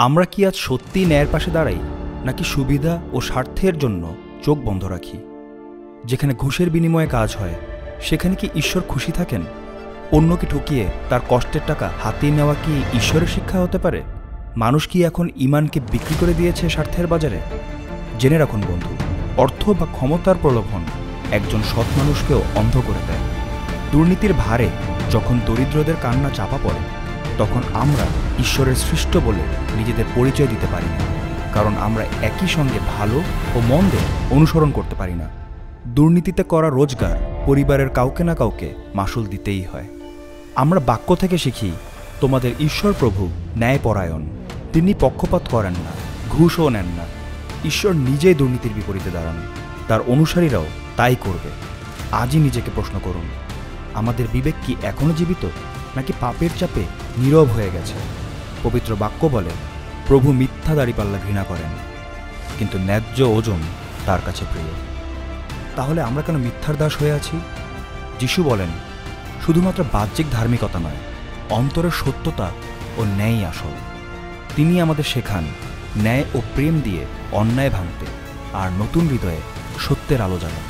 আমরা কি আজ সত্যিই ন্যায়ের পাশে দাঁড়াই, নাকি সুবিধা ও স্বার্থের জন্য চোখ বন্ধ রাখি? যেখানে ঘুষের বিনিময়ে কাজ হয়, সেখানে কি ঈশ্বর খুশি থাকেন? অন্যকে ঠকিয়ে তার কষ্টের টাকা হাতিয়ে নেওয়া কি ঈশ্বরের শিক্ষা হতে পারে? মানুষ কি এখন ঈমানকে বিক্রি করে দিয়েছে স্বার্থের বাজারে? জেনে রাখুন বন্ধু, অর্থ বা ক্ষমতার প্রলোভন একজন সৎ মানুষকেও অন্ধ করে দেয়। দুর্নীতির ভারে যখন দরিদ্রদের কান্না চাপা পড়ে, তখন আমরা ঈশ্বরের সৃষ্ট বলে নিজেদের পরিচয় দিতে পারি না, কারণ আমরা একই সঙ্গে ভালো ও মন্দের অনুসরণ করতে পারি না। দুর্নীতিতে করা রোজগার পরিবারের কাউকে না কাউকে মাসুল দিতেই হয়। আমরা বাক্য থেকে শিখি, তোমাদের ঈশ্বর প্রভু ন্যায়পরায়ণ, তিনি পক্ষপাত করেন না, ঘুষও নেন না। ঈশ্বর নিজেই দুর্নীতির বিপরীতে দাঁড়ান, তার অনুসারীরাও তাই করবে। আজই নিজেকে প্রশ্ন করুন, আমাদের বিবেক কি এখনো জীবিত, নাকি পাপের চাপে নীরব হয়ে গেছে? পবিত্র বাক্য বলে, প্রভু মিথ্যা দাঁড়িপাল্লা ঘৃণা করেন, কিন্তু ন্যায্য ওজন তার কাছে প্রিয়। তাহলে আমরা কেন মিথ্যার দাস হয়ে আছি? যিশু বলেন, শুধুমাত্র বাহ্যিক ধার্মিকতা নয়, অন্তরের সত্যতা ও ন্যায়ই আসল। তিনি আমাদের শেখান ন্যায় ও প্রেম দিয়ে অন্যায় ভাঙতে আর নতুন হৃদয়ে সত্যের আলো জ্বালাতে।